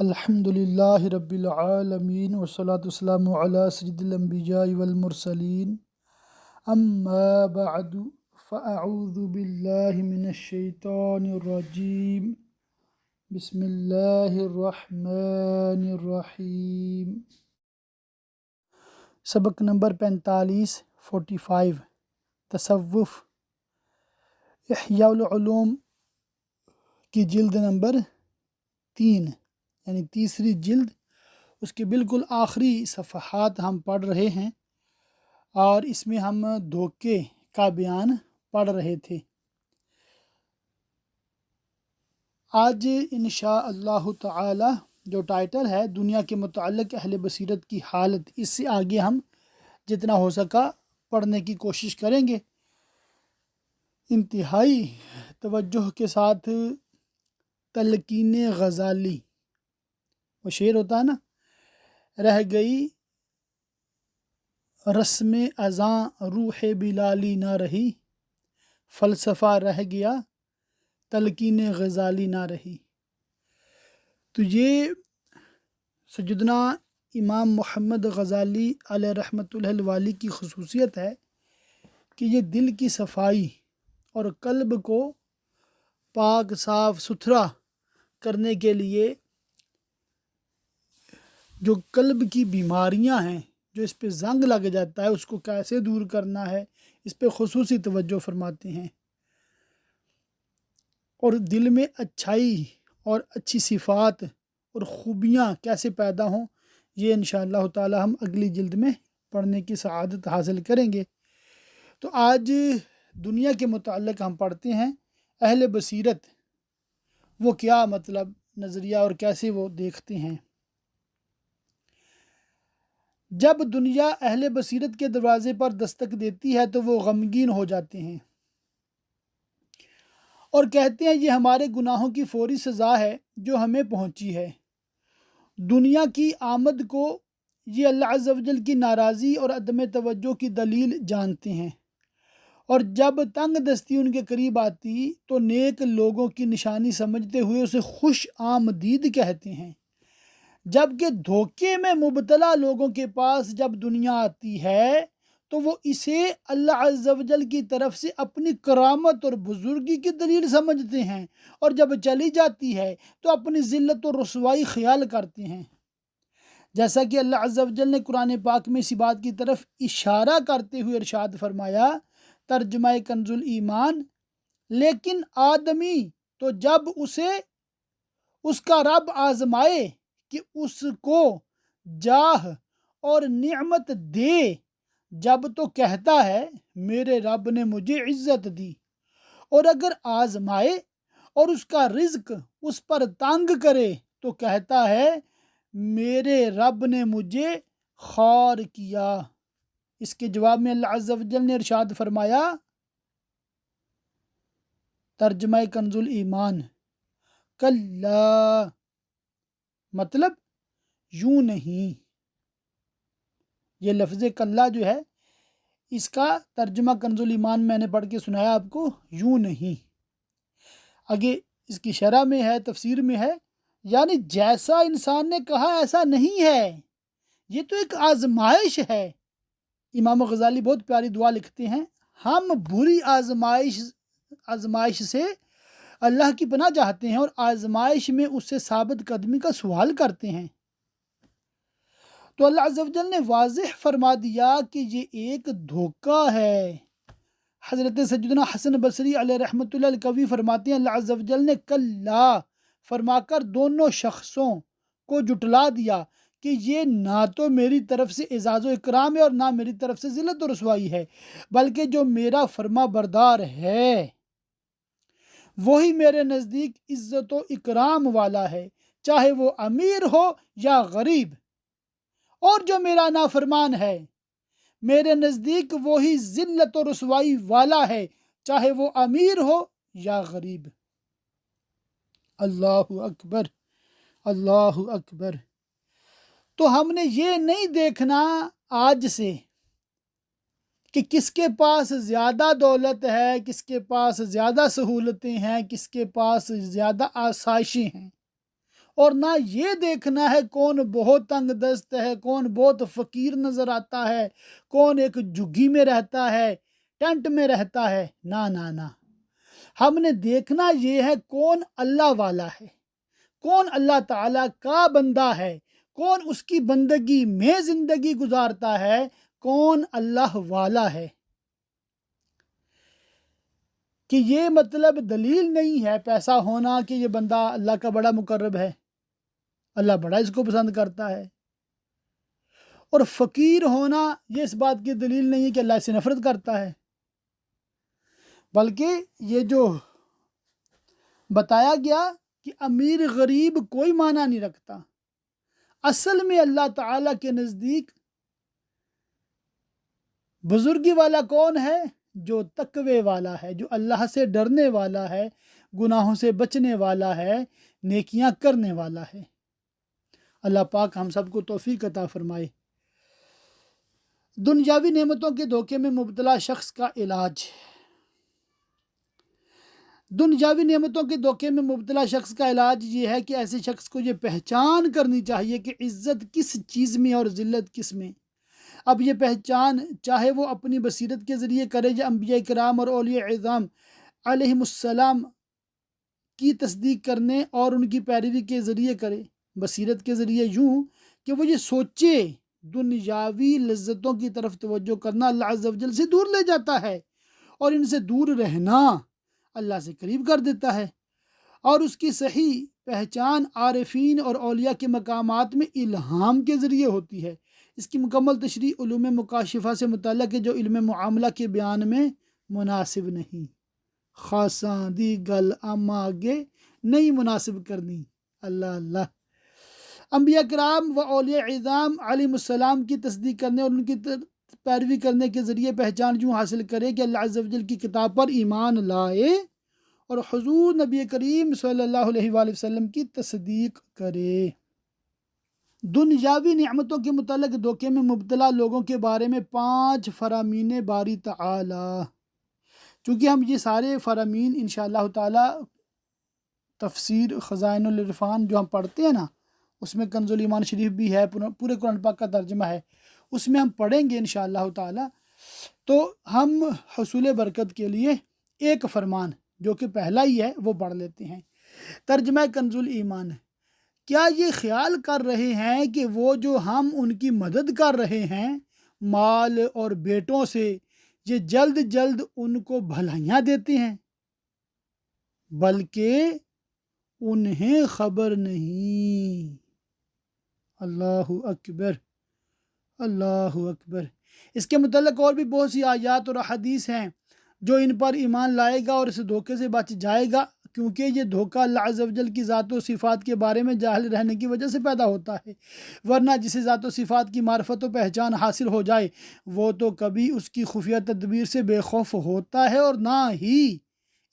الحمد للہ رب العالمین والصلاة والسلام علی سید الانبیاء والمرسلین اما بعد فاعوذ باللہ من الشیطان الرجیم بسم اللہ الرحمن الرحیم۔ سبق نمبر 45 تصوف، احیاء العلوم کی جلد نمبر 3 یعنی تیسری جلد، اس کے بالکل آخری صفحات ہم پڑھ رہے ہیں اور اس میں ہم دھوکے کا بیان پڑھ رہے تھے۔ آج انشاء اللہ تعالی جو ٹائٹل ہے دنیا کے متعلق اہل بصیرت کی حالت، اس سے آگے ہم جتنا ہو سکا پڑھنے کی کوشش کریں گے۔ انتہائی توجہ کے ساتھ تلقین غزالی، وہ شعر ہوتا ہے نا، رہ گئی رسم اذاں روح بلالی نہ رہی، فلسفہ رہ گیا تلقین غزالی نہ رہی۔ تو یہ سیدنا امام محمد غزالی علیہ رحمۃ اللہ الوالی کی خصوصیت ہے کہ یہ دل کی صفائی اور قلب کو پاک صاف ستھرا کرنے کے لیے جو قلب کی بیماریاں ہیں، جو اس پہ زنگ لگ جاتا ہے، اس کو کیسے دور کرنا ہے، اس پہ خصوصی توجہ فرماتے ہیں، اور دل میں اچھائی اور اچھی صفات اور خوبیاں کیسے پیدا ہوں، یہ انشاءاللہ تعالی ہم اگلی جلد میں پڑھنے کی سعادت حاصل کریں گے۔ تو آج دنیا کے متعلق ہم پڑھتے ہیں اہل بصیرت وہ کیا مطلب نظریہ اور کیسے وہ دیکھتے ہیں۔ جب دنیا اہل بصیرت کے دروازے پر دستک دیتی ہے تو وہ غمگین ہو جاتے ہیں اور کہتے ہیں یہ ہمارے گناہوں کی فوری سزا ہے جو ہمیں پہنچی ہے۔ دنیا کی آمد کو یہ اللہ عز و جل کی ناراضی اور عدم توجہ کی دلیل جانتے ہیں، اور جب تنگ دستی ان کے قریب آتی تو نیک لوگوں کی نشانی سمجھتے ہوئے اسے خوش آمدید کہتے ہیں، جبکہ دھوکے میں مبتلا لوگوں کے پاس جب دنیا آتی ہے تو وہ اسے اللہ عز و جل کی طرف سے اپنی کرامت اور بزرگی کی دلیل سمجھتے ہیں، اور جب چلی جاتی ہے تو اپنی ذلت و رسوائی خیال کرتے ہیں۔ جیسا کہ اللہ عز و جل نے قرآن پاک میں اسی بات کی طرف اشارہ کرتے ہوئے ارشاد فرمایا، ترجمہ کنز الایمان، لیکن آدمی تو جب اسے اس کا رب آزمائے کہ اس کو جاہ اور نعمت دے، جب تو کہتا ہے میرے رب نے مجھے عزت دی، اور اگر آزمائے اور اس کا رزق اس پر تنگ کرے تو کہتا ہے میرے رب نے مجھے خوار کیا۔ اس کے جواب میں اللہ عز و جل نے ارشاد فرمایا، ترجمہ کنز الایمان، کلا، مطلب یوں نہیں۔ یہ لفظ کلا جو ہے اس کا ترجمہ کنز الایمان میں نے پڑھ کے سنایا آپ کو، یوں نہیں۔ آگے اس کی شرح میں ہے، تفسیر میں ہے، یعنی جیسا انسان نے کہا ایسا نہیں ہے، یہ تو ایک آزمائش ہے۔ امام غزالی بہت پیاری دعا لکھتے ہیں، ہم بری آزمائش سے اللہ کی پناہ چاہتے ہیں اور آزمائش میں اس سے ثابت قدمی کا سوال کرتے ہیں۔ تو اللہ عز و جل نے واضح فرما دیا کہ یہ ایک دھوکہ ہے۔ حضرت سیدنا حسن بصری علیہ رحمۃ اللہ الکوی فرماتے ہیں، اللہ عز و جل نے کلا فرما کر دونوں شخصوں کو جٹلا دیا کہ یہ نہ تو میری طرف سے اعزاز و اکرام ہے اور نہ میری طرف سے ذلت و رسوائی ہے، بلکہ جو میرا فرما بردار ہے وہی میرے نزدیک عزت و اکرام والا ہے، چاہے وہ امیر ہو یا غریب، اور جو میرا نافرمان ہے میرے نزدیک وہی ذلت و رسوائی والا ہے، چاہے وہ امیر ہو یا غریب۔ اللہ اکبر، اللہ اکبر۔ تو ہم نے یہ نہیں دیکھنا آج سے کہ کس کے پاس زیادہ دولت ہے، کس کے پاس زیادہ سہولتیں ہیں، کس کے پاس زیادہ آسائشیں ہیں، اور نہ یہ دیکھنا ہے کون بہت تنگ دست ہے، کون بہت فقیر نظر آتا ہے، کون ایک جھگی میں رہتا ہے، ٹینٹ میں رہتا ہے۔ نہ نہ نہ، ہم نے دیکھنا یہ ہے کون اللہ والا ہے، کون اللہ تعالیٰ کا بندہ ہے، کون اس کی بندگی میں زندگی گزارتا ہے، کون اللہ والا ہے۔ کہ یہ مطلب دلیل نہیں ہے پیسہ ہونا کہ یہ بندہ اللہ کا بڑا مقرب ہے، اللہ بڑا اس کو پسند کرتا ہے، اور فقیر ہونا یہ اس بات کی دلیل نہیں ہے کہ اللہ سے نفرت کرتا ہے، بلکہ یہ جو بتایا گیا کہ امیر غریب کوئی معنی نہیں رکھتا۔ اصل میں اللہ تعالیٰ کے نزدیک بزرگی والا کون ہے؟ جو تقوی والا ہے، جو اللہ سے ڈرنے والا ہے، گناہوں سے بچنے والا ہے، نیکیاں کرنے والا ہے۔ اللہ پاک ہم سب کو توفیق عطا فرمائے۔ دنیاوی نعمتوں کے دھوکے میں مبتلا شخص کا علاج۔ دنیاوی نعمتوں کے دھوکے میں مبتلا شخص کا علاج یہ ہے کہ ایسے شخص کو یہ پہچان کرنی چاہیے کہ عزت کس چیز میں اور ذلت کس میں۔ اب یہ پہچان چاہے وہ اپنی بصیرت کے ذریعے کرے یا انبیاء کرام اور اولیاء اعظام علیہم السلام کی تصدیق کرنے اور ان کی پیروی کے ذریعے کرے۔ بصیرت کے ذریعے یوں کہ وہ یہ سوچے دنیاوی لذتوں کی طرف توجہ کرنا اللہ عز و جل سے دور لے جاتا ہے، اور ان سے دور رہنا اللہ سے قریب کر دیتا ہے، اور اس کی صحیح پہچان عارفین اور اولیاء کے مقامات میں الہام کے ذریعے ہوتی ہے۔ اس کی مکمل تشریح علوم مکاشفہ سے متعلق ہے جو علم معاملہ کے بیان میں مناسب نہیں۔ خاصاں دی گل اما آگے نہیں مناسب کرنی۔ اللہ اللہ۔ انبیاء کرام و اولیاء اعظام علیہ السلام کی تصدیق کرنے اور ان کی پیروی کرنے کے ذریعے پہچان یوں حاصل کرے کہ اللہ عز و جل کی کتاب پر ایمان لائے اور حضور نبی کریم صلی اللہ علیہ وآلہ وسلم کی تصدیق کرے۔ دنیاوی نعمتوں کے متعلق دھوکے میں مبتلا لوگوں کے بارے میں 5 فرامین باری تعالی۔ چونکہ ہم یہ سارے فرامین انشاءاللہ تعالی تفسیر خزائن العرفان جو ہم پڑھتے ہیں نا، اس میں کنز الایمان شریف بھی ہے، پورے قرآن پاک کا ترجمہ ہے، اس میں ہم پڑھیں گے انشاءاللہ تعالی۔ تو ہم حصول برکت کے لیے ایک فرمان جو کہ پہلا ہی ہے وہ پڑھ لیتے ہیں۔ ترجمہ کنز الایمان۔ کیا یہ خیال کر رہے ہیں کہ وہ جو ہم ان کی مدد کر رہے ہیں مال اور بیٹوں سے، یہ جلد جلد ان کو بھلائیاں دیتے ہیں؟ بلکہ انہیں خبر نہیں۔ اللہ اکبر، اللہ اکبر۔ اس کے متعلق اور بھی بہت سی آیات اور احادیث ہیں جو ان پر ایمان لائے گا اور اس دھوکے سے بچ جائے گا، کیونکہ یہ دھوکہ اللہ عز و جل کی ذات و صفات کے بارے میں جاہل رہنے کی وجہ سے پیدا ہوتا ہے، ورنہ جسے ذات و صفات کی معرفت و پہچان حاصل ہو جائے وہ تو کبھی اس کی خفیہ تدبیر سے بے خوف ہوتا ہے اور نہ ہی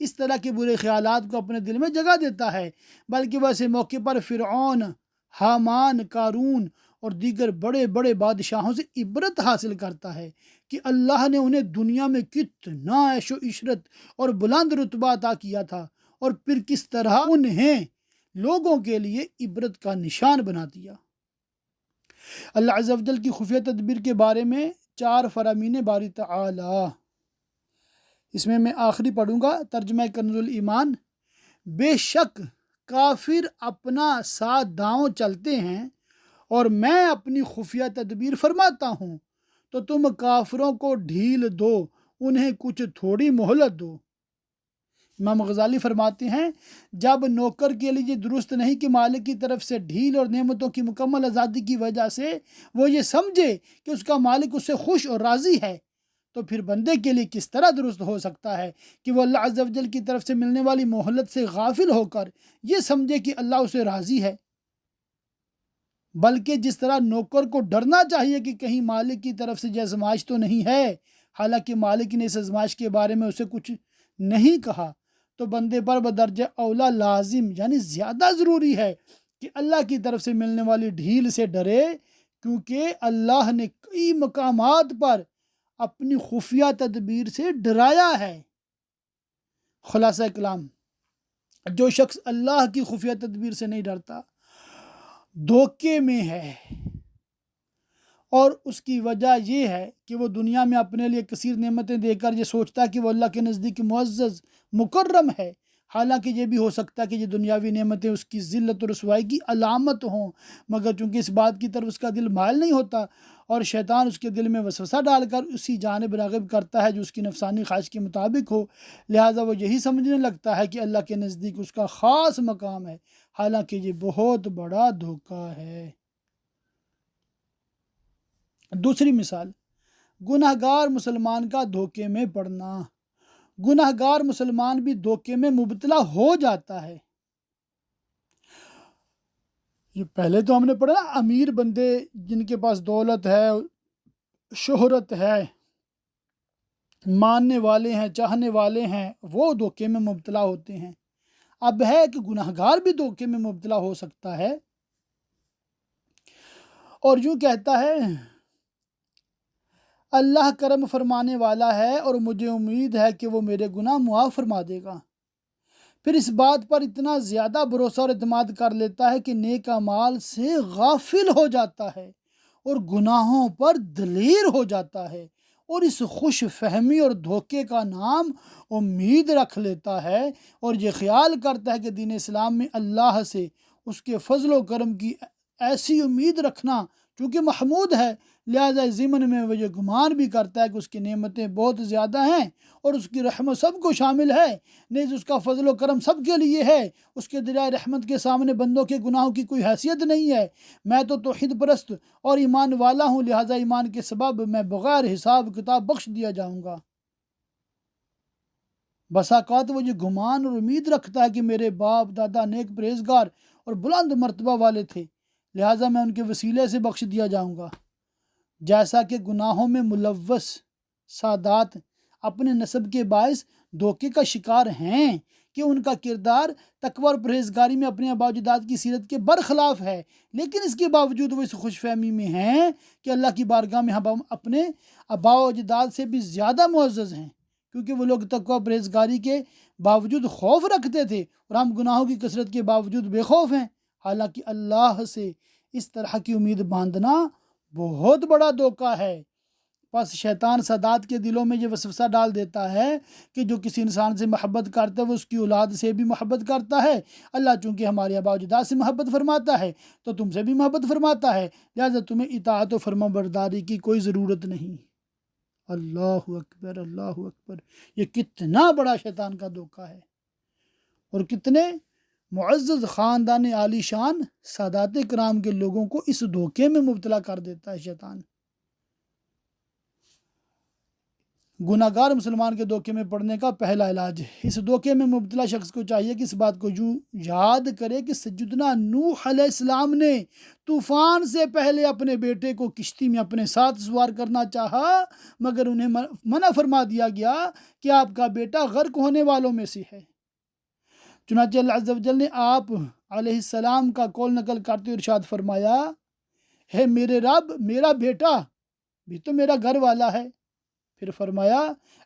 اس طرح کے برے خیالات کو اپنے دل میں جگہ دیتا ہے، بلکہ وہ ایسے موقع پر فرعون، حامان، قارون اور دیگر بڑے بڑے بادشاہوں سے عبرت حاصل کرتا ہے کہ اللہ نے انہیں دنیا میں کتنا عیش و عشرت اور بلند رتبہ عطا کیا تھا، اور پھر کس طرح انہیں لوگوں کے لیے عبرت کا نشان بنا دیا۔ اللہ عز و جل کی خفیہ تدبیر کے بارے میں 4 فرامین باری تعالی۔ اس میں آخری پڑھوں گا ترجمہ کنز الایمان۔ بے شک کافر اپنا ساتھ داؤں چلتے ہیں اور میں اپنی خفیہ تدبیر فرماتا ہوں، تو تم کافروں کو ڈھیل دو، انہیں کچھ تھوڑی مہلت دو۔ امام غزالی فرماتے ہیں جب نوکر کے لیے درست نہیں کہ مالک کی طرف سے ڈھیل اور نعمتوں کی مکمل آزادی کی وجہ سے وہ یہ سمجھے کہ اس کا مالک اس سے خوش اور راضی ہے، تو پھر بندے کے لیے کس طرح درست ہو سکتا ہے کہ وہ اللہ عز و جل کی طرف سے ملنے والی مہلت سے غافل ہو کر یہ سمجھے کہ اللہ اسے راضی ہے؟ بلکہ جس طرح نوکر کو ڈرنا چاہیے کہ کہیں مالک کی طرف سے یہ آزمائش تو نہیں ہے، حالانکہ مالک نے اس آزمائش کے بارے میں اسے کچھ نہیں کہا، تو بندے پر بدرجہ اولا لازم یعنی زیادہ ضروری ہے کہ اللہ کی طرف سے ملنے والی ڈھیل سے ڈرے، کیونکہ اللہ نے کئی مقامات پر اپنی خفیہ تدبیر سے ڈرایا ہے۔ خلاصہ کلام، جو شخص اللہ کی خفیہ تدبیر سے نہیں ڈرتا دھوکے میں ہے، اور اس کی وجہ یہ ہے کہ وہ دنیا میں اپنے لیے کثیر نعمتیں دے کر یہ سوچتا ہے کہ وہ اللہ کے نزدیک معزز مکرم ہے، حالانکہ یہ بھی ہو سکتا ہے کہ یہ دنیاوی نعمتیں اس کی ذلت و رسوائی کی علامت ہوں، مگر چونکہ اس بات کی طرف اس کا دل مائل نہیں ہوتا اور شیطان اس کے دل میں وسوسہ ڈال کر اسی جانب راغب کرتا ہے جو اس کی نفسانی خواہش کے مطابق ہو، لہٰذا وہ یہی سمجھنے لگتا ہے کہ اللہ کے نزدیک اس کا خاص مقام ہے، حالانکہ یہ بہت بڑا دھوکہ ہے۔ دوسری مثال، گناہ گار مسلمان کا دھوکے میں پڑنا۔ گناہ گار مسلمان بھی دھوکے میں مبتلا ہو جاتا ہے۔ یہ پہلے تو ہم نے پڑھا نا، امیر بندے جن کے پاس دولت ہے، شہرت ہے، ماننے والے ہیں، چاہنے والے ہیں، وہ دھوکے میں مبتلا ہوتے ہیں۔ اب ہے کہ گناہ گار بھی دھوکے میں مبتلا ہو سکتا ہے، اور یوں کہتا ہے اللہ کرم فرمانے والا ہے اور مجھے امید ہے کہ وہ میرے گناہ معاف فرما دے گا، پھر اس بات پر اتنا زیادہ بھروسہ اور اعتماد کر لیتا ہے کہ نیک اعمال سے غافل ہو جاتا ہے اور گناہوں پر دلیر ہو جاتا ہے، اور اس خوش فہمی اور دھوکے کا نام امید رکھ لیتا ہے، اور یہ خیال کرتا ہے کہ دین اسلام میں اللہ سے اس کے فضل و کرم کی ایسی امید رکھنا چونکہ محمود ہے، لہٰذا ضمن میں وہ یہ گمان بھی کرتا ہے کہ اس کی نعمتیں بہت زیادہ ہیں اور اس کی رحمت سب کو شامل ہے، نیز اس کا فضل و کرم سب کے لیے ہے، اس کے دریائے رحمت کے سامنے بندوں کے گناہوں کی کوئی حیثیت نہیں ہے، میں تو توحید پرست اور ایمان والا ہوں، لہٰذا ایمان کے سبب میں بغیر حساب کتاب بخش دیا جاؤں گا۔ بسا اوقات وہ یہ گمان اور امید رکھتا ہے کہ میرے باپ دادا نیک پرہیزگار اور بلند مرتبہ والے تھے، لہٰذا میں ان کے وسیلے سے بخش دیا جاؤں گا، جیسا کہ گناہوں میں ملوث سادات اپنے نسب کے باعث دھوکے کا شکار ہیں کہ ان کا کردار تقوی اور پرہیزگاری میں اپنے آباء و اجداد کی سیرت کے برخلاف ہے، لیکن اس کے باوجود وہ اس خوش فہمی میں ہیں کہ اللہ کی بارگاہ میں ہم اپنے آباء و اجداد سے بھی زیادہ معزز ہیں، کیونکہ وہ لوگ تقوی و پرہیزگاری کے باوجود خوف رکھتے تھے اور ہم گناہوں کی کثرت کے باوجود بے خوف ہیں۔ حالانکہ اللہ سے اس طرح کی امید باندھنا بہت بڑا دھوکہ ہے۔ پس شیطان سادات کے دلوں میں یہ وسوسہ ڈال دیتا ہے کہ جو کسی انسان سے محبت کرتا ہے وہ اس کی اولاد سے بھی محبت کرتا ہے، اللہ چونکہ ہمارے آباء و اجداد سے محبت فرماتا ہے تو تم سے بھی محبت فرماتا ہے، لہٰذا تمہیں اطاعت و فرما برداری کی کوئی ضرورت نہیں۔ اللہ اکبر، اللہ اکبر، یہ کتنا بڑا شیطان کا دھوکہ ہے، اور کتنے معزز خاندان عالی شان سادات کرام کے لوگوں کو اس دھوکے میں مبتلا کر دیتا ہے شیطان۔ گناہ گار مسلمان کے دھوکے میں پڑنے کا پہلا علاج، اس دھوکے میں مبتلا شخص کو چاہیے کہ اس بات کو یوں یاد کرے کہ سیدنا نوح علیہ السلام نے طوفان سے پہلے اپنے بیٹے کو کشتی میں اپنے ساتھ سوار کرنا چاہا، مگر انہیں منع فرما دیا گیا کہ آپ کا بیٹا غرق ہونے والوں میں سے ہے۔ چنانچہ اللہ عز و جل نے آپ علیہ السلام کا قول نقل کرتے ارشاد فرمایا، ہے میرے رب، میرا بیٹا بھی تو میرا گھر والا ہے۔ پھر فرمایا،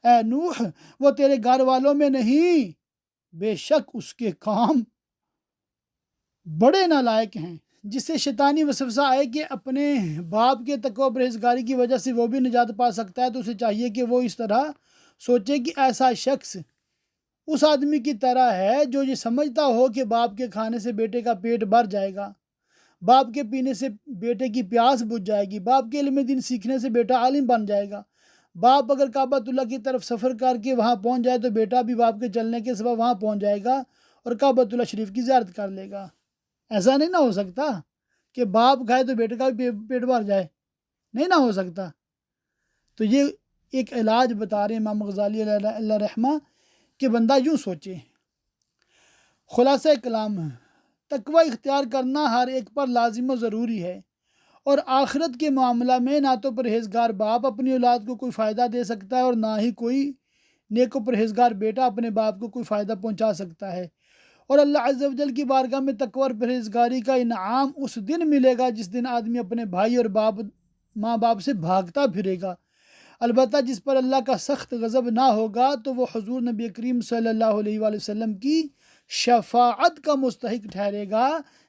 اے نوح، وہ تیرے گھر والوں میں نہیں، بے شک اس کے کام بڑے نالائق ہیں۔ جس سے شیطانی وسوسہ آئے کہ اپنے باپ کے تقوی و پرہیزگاری کی وجہ سے وہ بھی نجات پا سکتا ہے، تو اسے چاہیے کہ وہ اس طرح سوچے کہ ایسا شخص اس آدمی کی طرح ہے جو یہ سمجھتا ہو کہ باپ کے کھانے سے بیٹے کا پیٹ بھر جائے گا، باپ کے پینے سے بیٹے کی پیاس بجھ جائے گی، باپ کے علم دین سیکھنے سے بیٹا عالم بن جائے گا، باپ اگر کعبۃ اللہ کی طرف سفر کر کے وہاں پہنچ جائے تو بیٹا بھی باپ کے چلنے کے سبب وہاں پہنچ جائے گا اور کعبۃ اللہ شریف کی زیارت کر لے گا۔ ایسا نہیں نہ ہو سکتا کہ باپ کھائے تو بیٹے کا بھی پیٹ بھر جائے، نہیں نہ ہو سکتا۔ تو یہ ایک علاج بتا رہے امام غزالی علیہ اللہ رحمہ کہ بندہ یوں سوچے۔ خلاصہ کلام، تقوی اختیار کرنا ہر ایک پر لازم و ضروری ہے، اور آخرت کے معاملہ میں نہ تو پرہیزگار باپ اپنی اولاد کو کوئی فائدہ دے سکتا ہے اور نہ ہی کوئی نیک و پرہیزگار بیٹا اپنے باپ کو کوئی فائدہ پہنچا سکتا ہے، اور اللہ عز و جل کی بارگاہ میں تقوی اور پرہیزگاری کا انعام اس دن ملے گا جس دن آدمی اپنے بھائی اور ماں باپ سے بھاگتا پھرے گا۔ البتہ جس پر اللہ کا سخت غضب نہ ہوگا تو وہ حضور نبی کریم صلی اللہ علیہ وآلہ وسلم کی شفاعت کا مستحق ٹھہرے گا،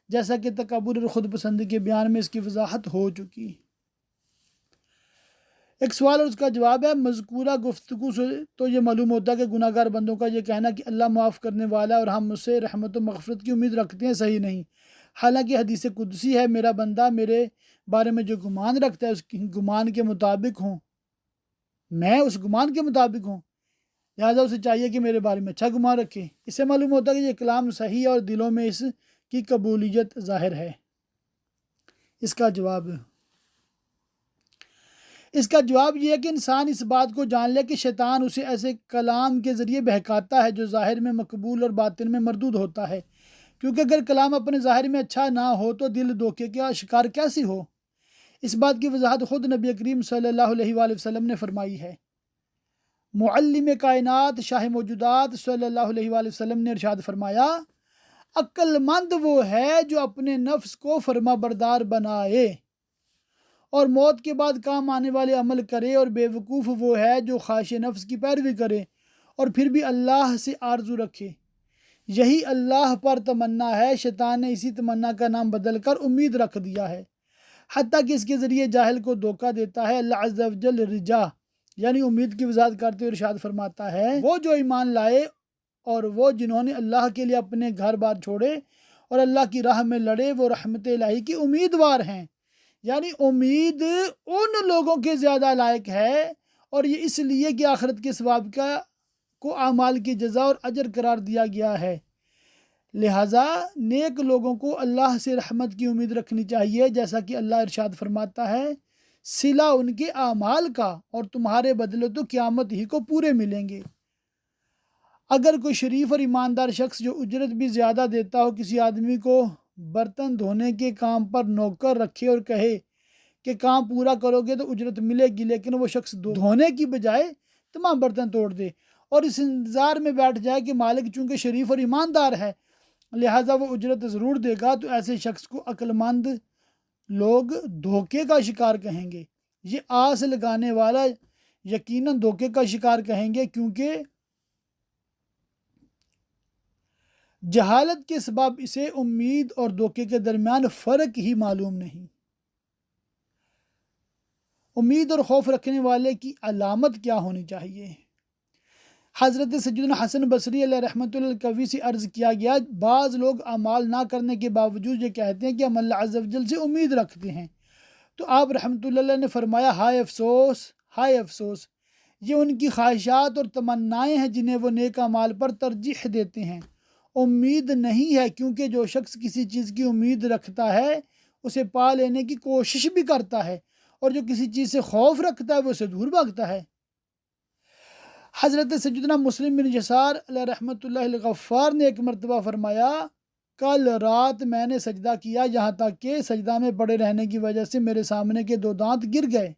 جیسا کہ تکبر اور خود پسندی کے بیان میں اس کی وضاحت ہو چکی۔ ایک سوال اور اس کا جواب ہے، مذکورہ گفتگو سے تو یہ معلوم ہوتا ہے کہ گناہ گار بندوں کا یہ کہنا کہ اللہ معاف کرنے والا ہے اور ہم اس سے رحمت و مغفرت کی امید رکھتے ہیں صحیح نہیں۔ حالانکہ حدیث قدسی ہے، میرا بندہ میرے بارے میں جو گمان رکھتا ہے اس گمان کے مطابق ہوں، میں اس گمان کے مطابق ہوں، لہٰذا اسے چاہیے کہ میرے بارے میں اچھا گمان رکھے۔ اس سے معلوم ہوتا ہے کہ یہ کلام صحیح ہے اور دلوں میں اس کی قبولیت ظاہر ہے۔ اس کا جواب یہ ہے کہ انسان اس بات کو جان لے کہ شیطان اسے ایسے کلام کے ذریعے بہکاتا ہے جو ظاہر میں مقبول اور باطن میں مردود ہوتا ہے، کیونکہ اگر کلام اپنے ظاہر میں اچھا نہ ہو تو دل دھوکے کا شکار کیسی ہو۔ اس بات کی وضاحت خود نبی کریم صلی اللہ علیہ وآلہ وسلم نے فرمائی ہے۔ معلم کائنات شاہ موجودات صلی اللہ علیہ وآلہ وسلم نے ارشاد فرمایا، عقل مند وہ ہے جو اپنے نفس کو فرما بردار بنائے اور موت کے بعد کام آنے والے عمل کرے، اور بے وقوف وہ ہے جو خواہش نفس کی پیروی کرے اور پھر بھی اللہ سے آرزو رکھے۔ یہی اللہ پر تمنا ہے۔ شیطان نے اسی تمنا کا نام بدل کر امید رکھ دیا ہے، حتیٰ کہ اس کے ذریعے جاہل کو دھوکہ دیتا ہے۔ اللہ عز و جل رجا یعنی امید کی وضاحت کرتے ہوئے ارشاد فرماتا ہے، وہ جو ایمان لائے اور وہ جنہوں نے اللہ کے لیے اپنے گھر بار چھوڑے اور اللہ کی راہ میں لڑے، وہ رحمت الہی کی امیدوار ہیں۔ یعنی امید ان لوگوں کے زیادہ لائق ہے، اور یہ اس لیے کہ آخرت کے ثواب کو اعمال کی جزا اور اجر قرار دیا گیا ہے۔ لہٰذا نیک لوگوں کو اللہ سے رحمت کی امید رکھنی چاہیے، جیسا کہ اللہ ارشاد فرماتا ہے، صلہ ان کے اعمال کا اور تمہارے بدلے تو قیامت ہی کو پورے ملیں گے۔ اگر کوئی شریف اور ایماندار شخص جو اجرت بھی زیادہ دیتا ہو کسی آدمی کو برتن دھونے کے کام پر نوکر رکھے اور کہے کہ کام پورا کرو گے تو اجرت ملے گی، لیکن وہ شخص دھونے کی بجائے تمام برتن توڑ دے اور اس انتظار میں بیٹھ جائے کہ مالک چونکہ شریف اور ایماندار ہے لہٰذا وہ اجرت ضرور دے گا، تو ایسے شخص کو عقل مند لوگ دھوکے کا شکار کہیں گے۔ یہ آس لگانے والا یقیناً دھوکے کا شکار کہیں گے، کیونکہ جہالت کے سبب اسے امید اور دھوکے کے درمیان فرق ہی معلوم نہیں۔ امید اور خوف رکھنے والے کی علامت کیا ہونی چاہیے؟ حضرت سیدنا حسن بصری علیہ رحمۃ اللہ کوی سے عرض کیا گیا، بعض لوگ اعمال نہ کرنے کے باوجود یہ کہتے ہیں کہ ہم اللہ عز و جل سے امید رکھتے ہیں، تو آپ رحمۃ اللہ علیہ نے فرمایا، ہائے افسوس، ہائے افسوس، یہ ان کی خواہشات اور تمنائیں ہیں جنہیں وہ نیک اعمال پر ترجیح دیتے ہیں، امید نہیں ہے، کیونکہ جو شخص کسی چیز کی امید رکھتا ہے اسے پا لینے کی کوشش بھی کرتا ہے، اور جو کسی چیز سے خوف رکھتا ہے وہ اسے دور بھاگتا ہے۔ حضرت سیدنا مسلم بن یسار علیہ رحمۃ اللہ الغفار نے ایک مرتبہ فرمایا، کل رات میں نے سجدہ کیا یہاں تک کہ سجدہ میں پڑے رہنے کی وجہ سے میرے سامنے کے 2 دانت گر گئے۔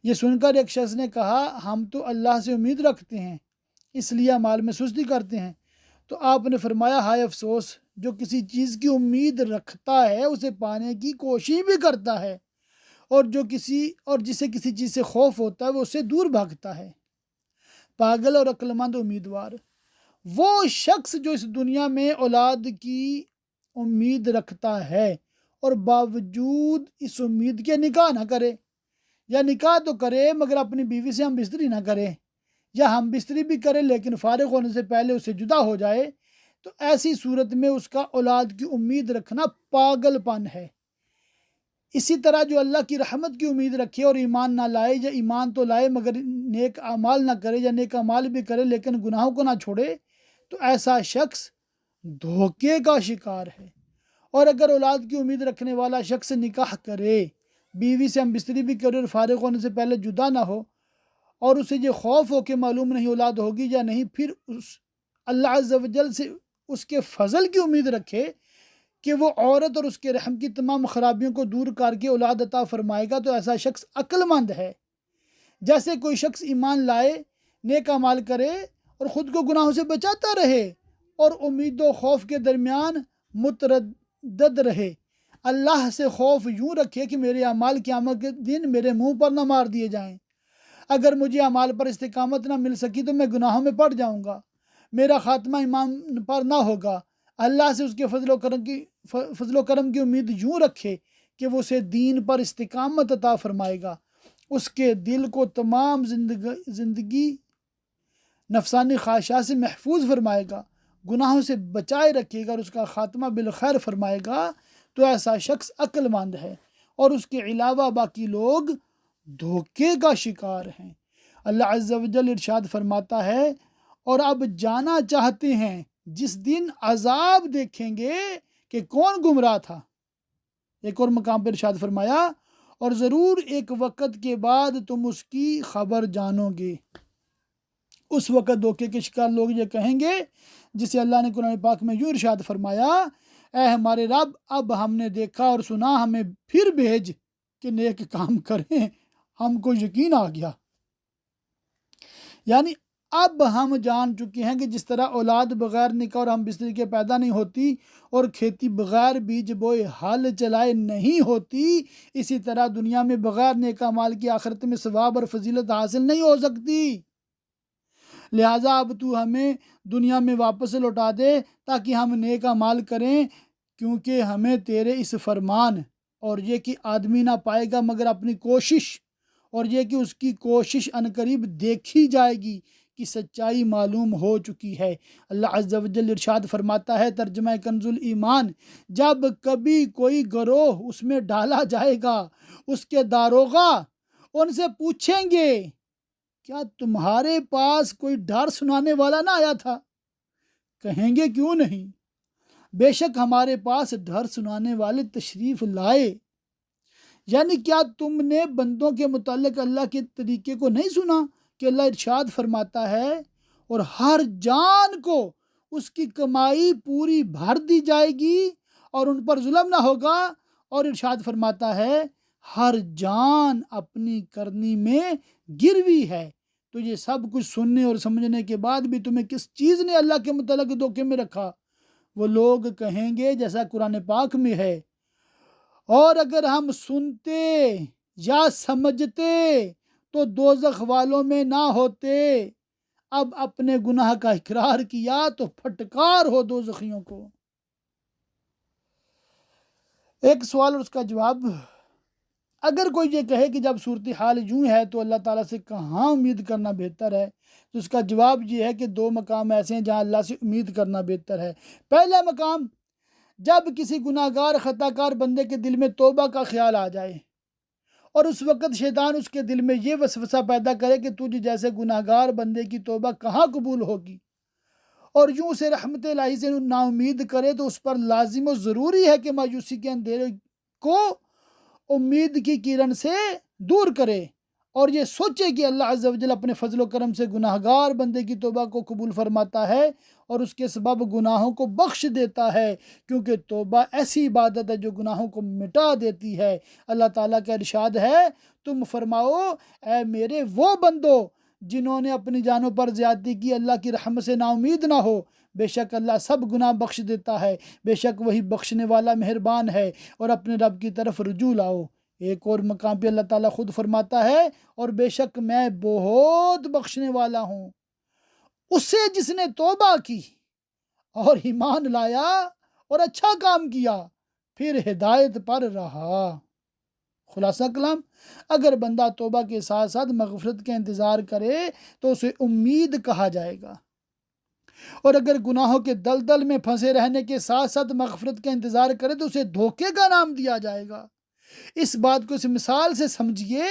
یہ سن کر ایک شخص نے کہا، ہم تو اللہ سے امید رکھتے ہیں اس لیے اعمال میں سستی کرتے ہیں۔ تو آپ نے فرمایا، ہائے افسوس، جو کسی چیز کی امید رکھتا ہے اسے پانے کی کوشش بھی کرتا ہے، اور جسے کسی چیز سے خوف ہوتا ہے وہ اسے دور بھاگتا ہے۔ پاگل اور عقل مند امیدوار وہ شخص جو اس دنیا میں اولاد کی امید رکھتا ہے اور باوجود اس امید کے نکاح نہ کرے، یا نکاح تو کرے مگر اپنی بیوی سے ہم بستری نہ کرے، یا ہم بستری بھی کرے لیکن فارغ ہونے سے پہلے اسے جدا ہو جائے، تو ایسی صورت میں اس کا اولاد کی امید رکھنا پاگل پن ہے۔ اسی طرح جو اللہ کی رحمت کی امید رکھے اور ایمان نہ لائے، یا ایمان تو لائے مگر نیک اعمال نہ کرے، یا نیک اعمال بھی کرے لیکن گناہوں کو نہ چھوڑے، تو ایسا شخص دھوکے کا شکار ہے۔ اور اگر اولاد کی امید رکھنے والا شخص نکاح کرے، بیوی سے ہم بستری بھی کرے اور فارغ ہونے سے پہلے جدا نہ ہو، اور اسے یہ خوف ہو کہ معلوم نہیں اولاد ہوگی یا نہیں، پھر اللہ عز و جل سے اس کے فضل کی امید رکھے کہ وہ عورت اور اس کے رحم کی تمام خرابیوں کو دور کر کے اولاد عطا فرمائے گا، تو ایسا شخص عقل مند ہے۔ جیسے کوئی شخص ایمان لائے، نیک اعمال کرے اور خود کو گناہوں سے بچاتا رہے اور امید و خوف کے درمیان متردد رہے، اللہ سے خوف یوں رکھے کہ میرے اعمال قیامت کے دن میرے منہ پر نہ مار دیے جائیں، اگر مجھے اعمال پر استقامت نہ مل سکی تو میں گناہوں میں پڑ جاؤں گا، میرا خاتمہ ایمان پر نہ ہوگا، اللہ سے اس کے فضل و کرم کی امید یوں رکھے کہ وہ اسے دین پر استقامت عطا فرمائے گا، اس کے دل کو تمام زندگی نفسانی خواہشات سے محفوظ فرمائے گا، گناہوں سے بچائے رکھے گا اور اس کا خاتمہ بالخیر فرمائے گا، تو ایسا شخص عقل مند ہے، اور اس کے علاوہ باقی لوگ دھوکے کا شکار ہیں۔ اللہ عز و جل ارشاد فرماتا ہے، اور اب جانا چاہتے ہیں جس دن عذاب دیکھیں گے کہ کون گمراہ تھا۔ ایک اور مقام پر ارشاد فرمایا، اور ضرور ایک وقت کے بعد تم اس کی خبر جانو گے۔ اس وقت دھوکے کے شکار لوگ یہ کہیں گے، جسے اللہ نے قرآن پاک میں یوں ارشاد فرمایا، اے ہمارے رب، اب ہم نے دیکھا اور سنا، ہمیں پھر بھیج کہ نیک کام کریں، ہم کو یقین آ گیا۔ یعنی اب ہم جان چکے ہیں کہ جس طرح اولاد بغیر نکاح اور ہم بستر کے پیدا نہیں ہوتی، اور کھیتی بغیر بیج بوئے ہل چلائے نہیں ہوتی، اسی طرح دنیا میں بغیر نیک اعمال کی آخرت میں ثواب اور فضیلت حاصل نہیں ہو سکتی۔ لہٰذا اب تو ہمیں دنیا میں واپس لوٹا دے تاکہ ہم نیک اعمال کریں، کیونکہ ہمیں تیرے اس فرمان اور یہ کہ آدمی نہ پائے گا مگر اپنی کوشش، اور یہ کہ اس کی کوشش عنقریب دیکھی جائے گی کہ سچائی معلوم ہو چکی ہے۔ اللہ عز و جل ارشاد فرماتا ہے، ترجمہ کنز الایمان، جب کبھی کوئی گروہ اس میں ڈالا جائے گا، اس کے داروغہ ان سے پوچھیں گے، کیا تمہارے پاس کوئی ڈر سنانے والا نہ آیا تھا؟ کہیں گے کیوں نہیں، بے شک ہمارے پاس ڈر سنانے والے تشریف لائے۔ یعنی کیا تم نے بندوں کے متعلق اللہ کے طریقے کو نہیں سنا کہ اللہ ارشاد فرماتا ہے، اور ہر جان کو اس کی کمائی پوری بھر دی جائے گی اور ان پر ظلم نہ ہوگا، اور ارشاد فرماتا ہے ہر جان اپنی کرنی میں گروی ہے۔ تو یہ سب کچھ سننے اور سمجھنے کے بعد بھی تمہیں کس چیز نے اللہ کے متعلق دھوکے میں رکھا؟ وہ لوگ کہیں گے جیسا قرآن پاک میں ہے، اور اگر ہم سنتے یا سمجھتے تو دوزخ والوں میں نہ ہوتے، اب اپنے گناہ کا اقرار کیا تو پھٹکار ہو دوزخیوں کو۔ ایک سوال اور اس کا جواب، اگر کوئی یہ کہے کہ جب صورتحال یوں ہے تو اللہ تعالیٰ سے کہاں امید کرنا بہتر ہے، تو اس کا جواب یہ ہے کہ دو مقام ایسے ہیں جہاں اللہ سے امید کرنا بہتر ہے۔ پہلا مقام، جب کسی گناہ گار خطا کار بندے کے دل میں توبہ کا خیال آ جائے، اور اس وقت شیطان اس کے دل میں یہ وسوسہ پیدا کرے کہ تجھ جیسے گناہ گار بندے کی توبہ کہاں قبول ہوگی، اور یوں اسے رحمت الہی سے نا امید کرے، تو اس پر لازم و ضروری ہے کہ مایوسی کے اندھیرے کو امید کی کرن سے دور کرے، اور یہ سوچے کہ اللہ عز و جل اپنے فضل و کرم سے گناہ گار بندے کی توبہ کو قبول فرماتا ہے اور اس کے سبب گناہوں کو بخش دیتا ہے، کیونکہ توبہ ایسی عبادت ہے جو گناہوں کو مٹا دیتی ہے۔ اللہ تعالیٰ کا ارشاد ہے، تم فرماؤ اے میرے وہ بندو جنہوں نے اپنی جانوں پر زیادتی کی، اللہ کی رحمت سے نا امید نہ ہو، بے شک اللہ سب گناہ بخش دیتا ہے، بے شک وہی بخشنے والا مہربان ہے، اور اپنے رب کی طرف رجوع لاؤ۔ ایک اور مقام پہ اللہ تعالیٰ خود فرماتا ہے، اور بے شک میں بہت بخشنے والا ہوں اسے جس نے توبہ کی اور ایمان لایا اور اچھا کام کیا، پھر ہدایت پر رہا۔ خلاصہ کلام، اگر بندہ توبہ کے ساتھ ساتھ مغفرت کا انتظار کرے تو اسے امید کہا جائے گا، اور اگر گناہوں کے دلدل میں پھنسے رہنے کے ساتھ ساتھ مغفرت کا انتظار کرے تو اسے دھوکے کا نام دیا جائے گا۔ اس بات کو اس مثال سے سمجھیے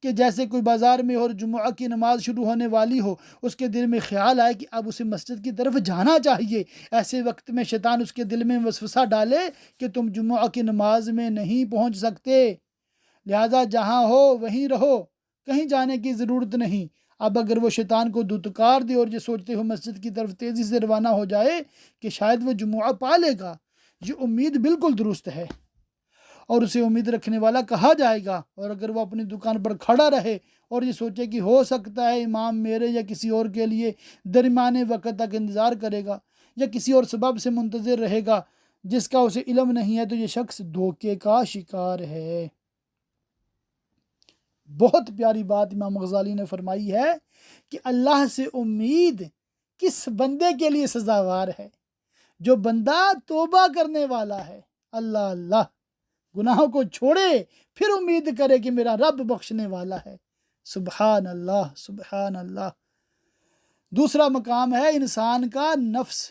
کہ جیسے کوئی بازار میں اور جمعہ کی نماز شروع ہونے والی ہو، اس کے دل میں خیال آئے کہ اب اسے مسجد کی طرف جانا چاہیے، ایسے وقت میں شیطان اس کے دل میں وسوسہ ڈالے کہ تم جمعہ کی نماز میں نہیں پہنچ سکتے، لہٰذا جہاں ہو وہیں رہو، کہیں جانے کی ضرورت نہیں۔ اب اگر وہ شیطان کو دھتکار دے اور یہ سوچتے ہو مسجد کی طرف تیزی سے روانہ ہو جائے کہ شاید وہ جمعہ پا لے گا، یہ امید بالکل درست ہے اور اسے امید رکھنے والا کہا جائے گا۔ اور اگر وہ اپنی دکان پر کھڑا رہے اور یہ سوچے کہ ہو سکتا ہے امام میرے یا کسی اور کے لیے درمیانے وقت تک انتظار کرے گا یا کسی اور سبب سے منتظر رہے گا جس کا اسے علم نہیں ہے، تو یہ شخص دھوکے کا شکار ہے۔ بہت پیاری بات امام غزالی نے فرمائی ہے کہ اللہ سے امید کس بندے کے لیے سزاوار ہے جو بندہ توبہ کرنے والا ہے، اللہ اللہ، گناہوں کو چھوڑے پھر امید کرے کہ میرا رب بخشنے والا ہے، سبحان اللہ سبحان اللہ۔ دوسرا مقام ہے انسان کا نفس،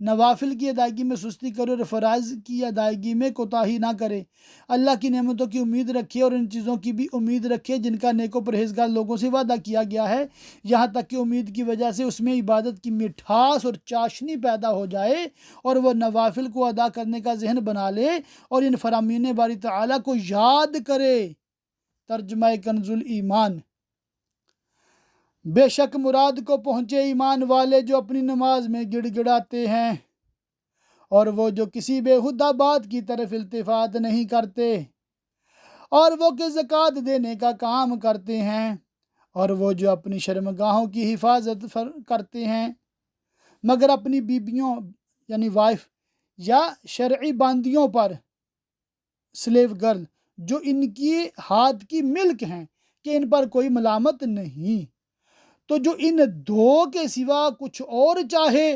نوافل کی ادائیگی میں سستی کرے اور فرائض کی ادائیگی میں کوتاہی نہ کرے، اللہ کی نعمتوں کی امید رکھے اور ان چیزوں کی بھی امید رکھے جن کا نیک و پرہیزگار لوگوں سے وعدہ کیا گیا ہے، یہاں تک کہ امید کی وجہ سے اس میں عبادت کی مٹھاس اور چاشنی پیدا ہو جائے اور وہ نوافل کو ادا کرنے کا ذہن بنا لے اور ان فرامین باری تعالیٰ کو یاد کرے۔ ترجمہ کنز الایمان۔ بے شک مراد کو پہنچے ایمان والے جو اپنی نماز میں گڑ گڑاتے ہیں اور وہ جو کسی بےہودہ بات کی طرف التفات نہیں کرتے، اور وہ کہ زکوٰۃ دینے کا کام کرتے ہیں، اور وہ جو اپنی شرمگاہوں کی حفاظت کرتے ہیں مگر اپنی بیبیوں یعنی وائف یا شرعی باندیوں پر، سلیو گرل جو ان کی ہاتھ کی ملک ہیں کہ ان پر کوئی ملامت نہیں، تو جو ان دو کے سوا کچھ اور چاہے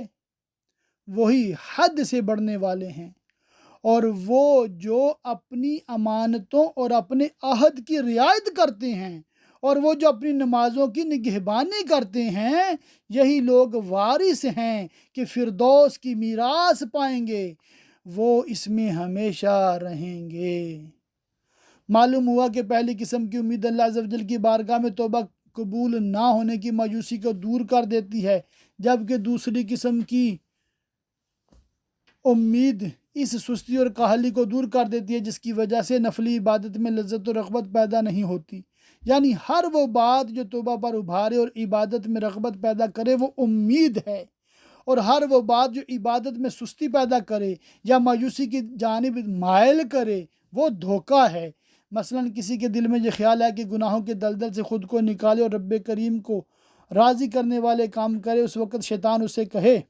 وہی حد سے بڑھنے والے ہیں، اور وہ جو اپنی امانتوں اور اپنے عہد کی رعایت کرتے ہیں، اور وہ جو اپنی نمازوں کی نگہبانی کرتے ہیں، یہی لوگ وارث ہیں کہ فردوس کی میراث پائیں گے، وہ اس میں ہمیشہ رہیں گے۔ معلوم ہوا کہ پہلی قسم کی امید اللہ عز و جل کی بارگاہ میں توبہ قبول نہ ہونے کی مایوسی کو دور کر دیتی ہے، جبکہ دوسری قسم کی امید اس سستی اور کاہلی کو دور کر دیتی ہے جس کی وجہ سے نفلی عبادت میں لذت و رغبت پیدا نہیں ہوتی۔ یعنی ہر وہ بات جو توبہ پر ابھارے اور عبادت میں رغبت پیدا کرے وہ امید ہے، اور ہر وہ بات جو عبادت میں سستی پیدا کرے یا مایوسی کی جانب مائل کرے وہ دھوکہ ہے۔ مثلا کسی کے دل میں یہ خیال ہے کہ گناہوں کے دلدل سے خود کو نکالے اور رب کریم کو راضی کرنے والے کام کرے، اس وقت شیطان اسے کہے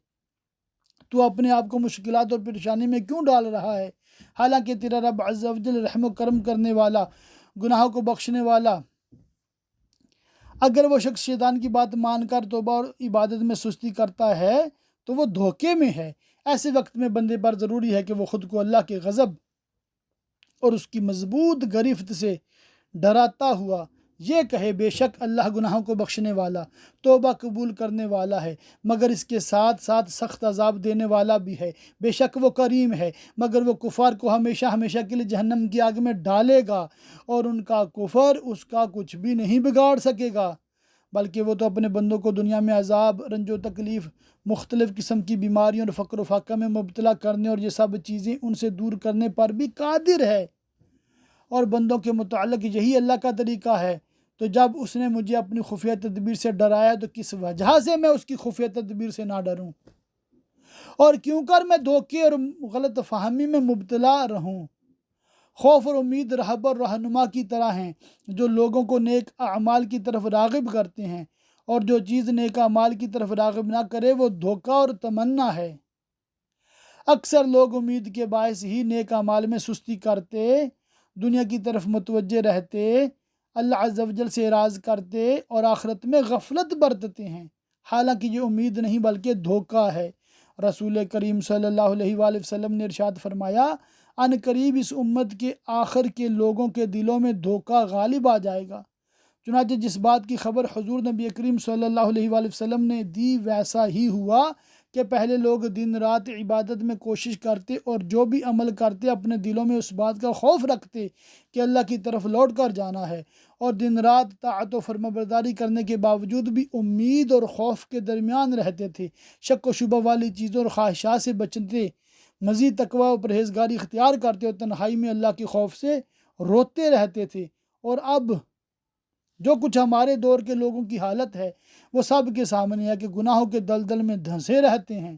تو اپنے آپ کو مشکلات اور پریشانی میں کیوں ڈال رہا ہے، حالانکہ تیرا رب عز و جل رحم و کرم کرنے والا، گناہوں کو بخشنے والا۔ اگر وہ شخص شیطان کی بات مان کر توبہ اور عبادت میں سستی کرتا ہے تو وہ دھوکے میں ہے۔ ایسے وقت میں بندے پر ضروری ہے کہ وہ خود کو اللہ کے غضب اور اس کی مضبوط گرفت سے ڈراتا ہوا یہ کہے، بے شک اللہ گناہوں کو بخشنے والا، توبہ قبول کرنے والا ہے، مگر اس کے ساتھ ساتھ سخت عذاب دینے والا بھی ہے۔ بے شک وہ کریم ہے، مگر وہ کفار کو ہمیشہ ہمیشہ کے لیے جہنم کی آگ میں ڈالے گا، اور ان کا کفر اس کا کچھ بھی نہیں بگاڑ سکے گا، بلکہ وہ تو اپنے بندوں کو دنیا میں عذاب، رنج و تکلیف، مختلف قسم کی بیماریوں اور فقر و فاقہ میں مبتلا کرنے اور یہ سب چیزیں ان سے دور کرنے پر بھی قادر ہے، اور بندوں کے متعلق یہی اللہ کا طریقہ ہے۔ تو جب اس نے مجھے اپنی خفیہ تدبیر سے ڈرایا تو کس وجہ سے میں اس کی خفیہ تدبیر سے نہ ڈروں، اور کیوں کر میں دھوکے اور غلط فہمی میں مبتلا رہوں۔ خوف اور امید رہبر رہنما کی طرح ہیں جو لوگوں کو نیک اعمال کی طرف راغب کرتے ہیں، اور جو چیز نیک اعمال کی طرف راغب نہ کرے وہ دھوکہ اور تمنا ہے۔ اکثر لوگ امید کے باعث ہی نیک اعمال میں سستی کرتے، دنیا کی طرف متوجہ رہتے، اللہ عز و جل سے اعراض کرتے اور آخرت میں غفلت برتتے ہیں، حالانکہ یہ امید نہیں بلکہ دھوکہ ہے۔ رسول کریم صلی اللہ علیہ وآلہ وسلم نے ارشاد فرمایا، ان قریب اس امت کے آخر کے لوگوں کے دلوں میں دھوکہ غالب آ جائے گا۔ چنانچہ جس بات کی خبر حضور نبی کریم صلی اللہ علیہ وآلہ وسلم نے دی ویسا ہی ہوا کہ پہلے لوگ دن رات عبادت میں کوشش کرتے اور جو بھی عمل کرتے اپنے دلوں میں اس بات کا خوف رکھتے کہ اللہ کی طرف لوٹ کر جانا ہے، اور دن رات طاعت و فرمانبرداری کرنے کے باوجود بھی امید اور خوف کے درمیان رہتے تھے، شک و شبہ والی چیزوں اور خواہشات سے بچتے، مزید تقوی و پرہیزگاری اختیار کرتے اور تنہائی میں اللہ کے خوف سے روتے رہتے تھے۔ اور اب جو کچھ ہمارے دور کے لوگوں کی حالت ہے وہ سب کے سامنے ہے کہ گناہوں کے دلدل میں دھنسے رہتے ہیں،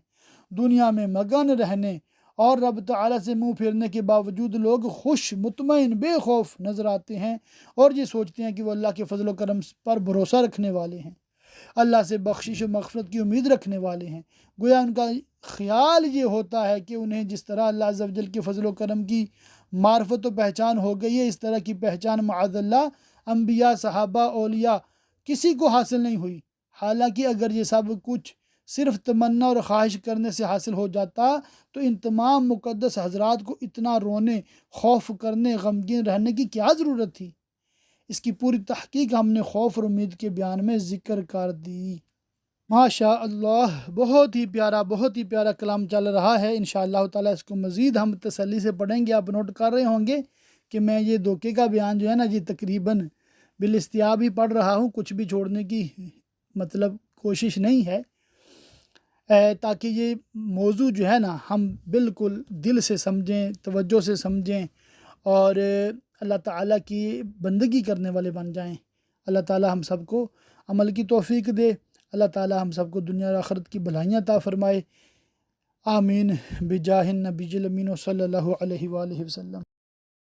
دنیا میں مگن رہنے اور رب تعالیٰ سے منہ پھیرنے کے باوجود لوگ خوش، مطمئن، بے خوف نظر آتے ہیں، اور یہ سوچتے ہیں کہ وہ اللہ کے فضل و کرم پر بھروسہ رکھنے والے ہیں، اللہ سے بخشش و مغفرت کی امید رکھنے والے ہیں۔ گویا ان کا خیال یہ ہوتا ہے کہ انہیں جس طرح اللہ عز و جل کے فضل و کرم کی معرفت و پہچان ہو گئی ہے، اس طرح کی پہچان معاذ اللہ انبیاء، صحابہ، اولیاء کسی کو حاصل نہیں ہوئی، حالانکہ اگر یہ سب کچھ صرف تمنا اور خواہش کرنے سے حاصل ہو جاتا تو ان تمام مقدس حضرات کو اتنا رونے، خوف کرنے، غمگین رہنے کی کیا ضرورت تھی؟ اس کی پوری تحقیق ہم نے خوف اور امید کے بیان میں ذکر کر دی۔ ماشاء اللہ، بہت ہی پیارا کلام چل رہا ہے۔ انشاءاللہ تعالیٰ اس کو مزید ہم تسلی سے پڑھیں گے۔ آپ نوٹ کر رہے ہوں گے کہ میں یہ دھوکے کا بیان جو ہے نا جی تقریباً بالاستیاب ہی پڑھ رہا ہوں، کچھ بھی چھوڑنے کی کوشش نہیں ہے، تاکہ یہ موضوع جو ہے نا ہم بالکل دل سے سمجھیں، توجہ سے سمجھیں اور اللہ تعالیٰ کی بندگی کرنے والے بن جائیں۔ اللہ تعالیٰ ہم سب کو عمل کی توفیق دے، اللہ تعالیٰ ہم سب کو دنیا اور آخرت کی بھلائیاں عطا فرمائے۔ آمین بجاہ النبی الامین صلی اللہ علیہ وآلہ وسلم۔